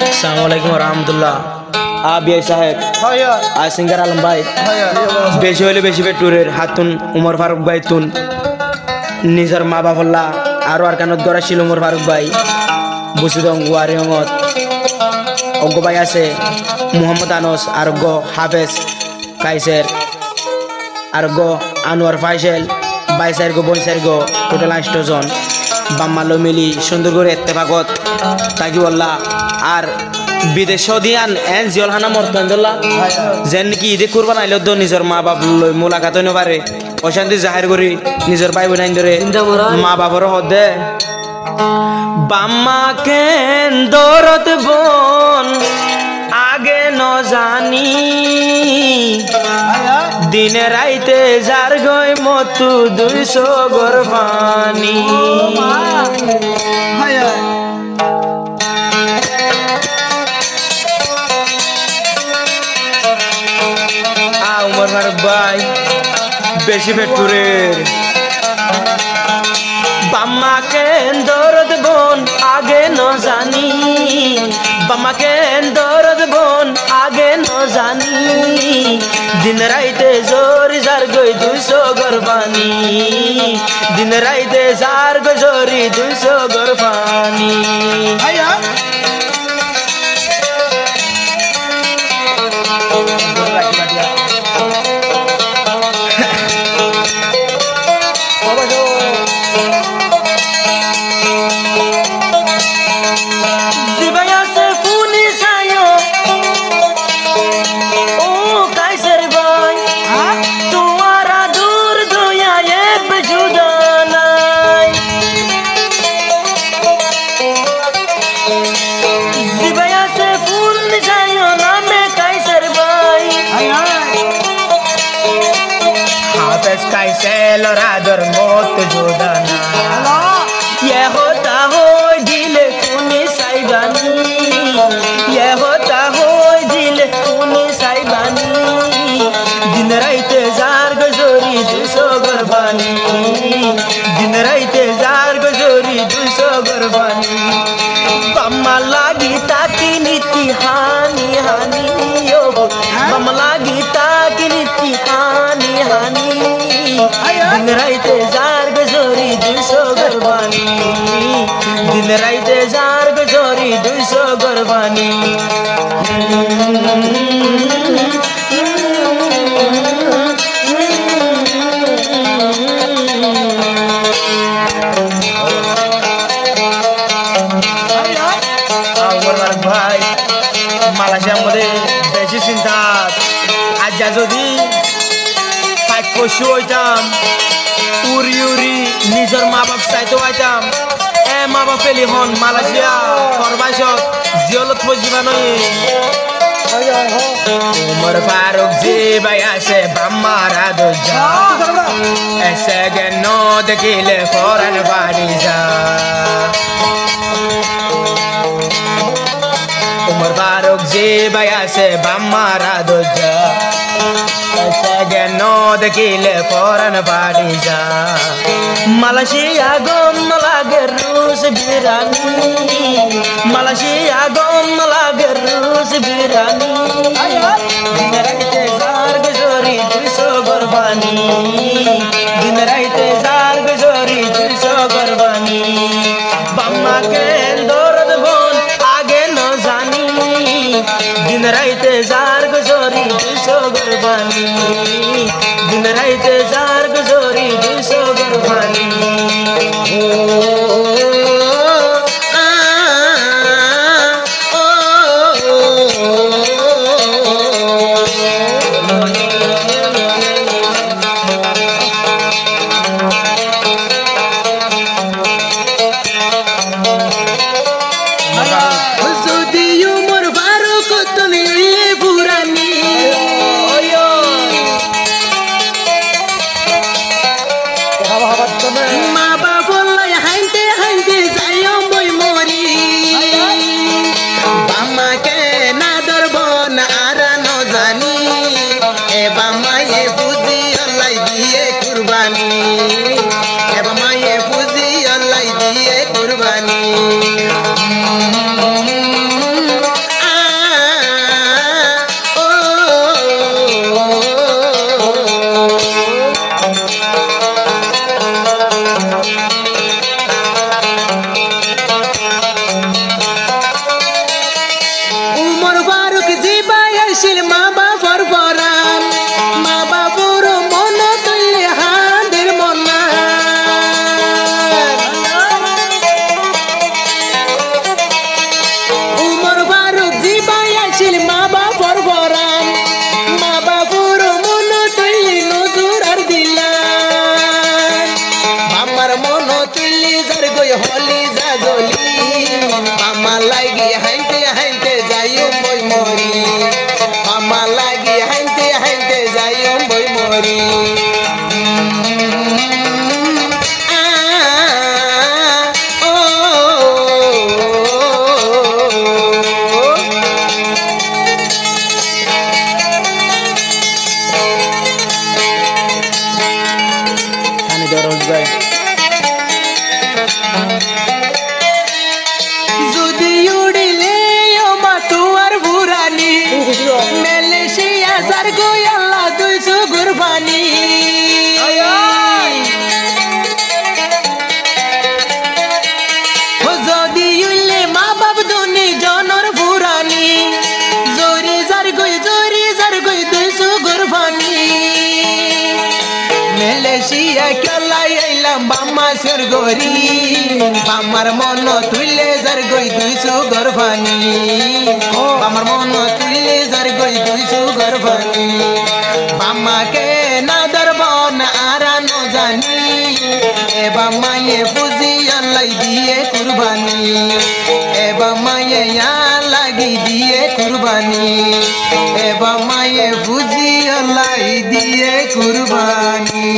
अस्सलामुअलैकुम रहमतुल्लाह। आप ये साहेब आज सिंगर आलम भाई বেশি হইলে বেশি পেটুরের হাতুন উমর ফারুক ভাই তুন নিজের মা বাবল্লা আরো আর কানত গড়া ছিল উমর ফারুক ভাই বুসিদং ওয়ারি অমত অজ্ঞ ভাই আছে মোহাম্মদ আনস আরোগ্য হাফেজ কাইসের আরোগ্য আনোয়ার ফাইসেল বাইসার গো বইসার গো টোটাল 8 জন বাম্মালো মিলি সুন্দর করে এত্তেফাকত তাকি বললা আর বিদেশ দিয়ান এন জিয়লহানা মর্তন্দল্লা যেন কি ঈদে কুরবান আইল তো নিজের মা বাপ লই মোলাকাত হইতে পারে অশান্তি জাহির করি নিজের ভাই বোন ধরে মা বাবার হদে বাম্মা কেন দরদ বোন আগে ন জানি দিনে রাইতে যার গই মতু 200 গর পানি উমর ফারুক ভাই বেশি পেটুরের বাম্মা কেন দরদ বোন আগে ন জানি বাম্মা কেন দরদ বোন আগে ন জানি দিন রাইতে জোর যার গই 200 গর পানি দিন রাইতে যার গই জোরি 200 গর পানি कैसे रादर मौत जुदाना ये होता हो दिल खूनी साइबानी ये होता हो दिल खूनी साइबानी दिन राइते जार गजोरी 200 गरबानी दिन राइते जार गजोरी 200 गरबानी बम्मा लागी ताकी नीति हानी हानी यो बम्मा लागी ताकी नीति हानी हानी दिन राइते जार गजोरी 200 गरबानी दिन राइते जार गजोरी 200 गरबानी ভাই মালয়েশিয়ার মধ্যে বেশি চিন্তা আজ যদি পশু হইতাম উড়ি উড়ি নিজের মা বাপ চাইতে হইতাম এ মা বাপ পেলি হন মালয়েশিয়া ফরমাইশত জিয়লত ফজিবা নয় উমর ফারুক জি ভাই আছে বাম্মারা দোজা এসে গেন দেখিলে ফরান বাড়ি যা উমর ফারুক জি ভাই আছে বাম্মারা Doza no dekile foran badi ja Malaysia gon malager rus birani Malaysia gon malager rus birani din raite zar gajori 200 gurbani din raite zar gajori 200 gurbani bamma ke dorad bon age no jani din raite zar gajori 200 gurbani दिन राइते jar गजोरी 200 गरबानी कुर्बानी মাছের গরি আমার মন তুইলে যার গই দুইশো গর্ভানি আমার মন তুইলে যার গই দুইশো গর্ভানি বাম্মাকে না ধরব না আর ন জানি এ বাম্মায়ে পুজি আল্লাহ দিয়ে কুরবানি এ বাম্মায়ে লাগি দিয়ে কুরবানি এ বাম্মায়ে পুজি আল্লাহ দিয়ে কুরবানি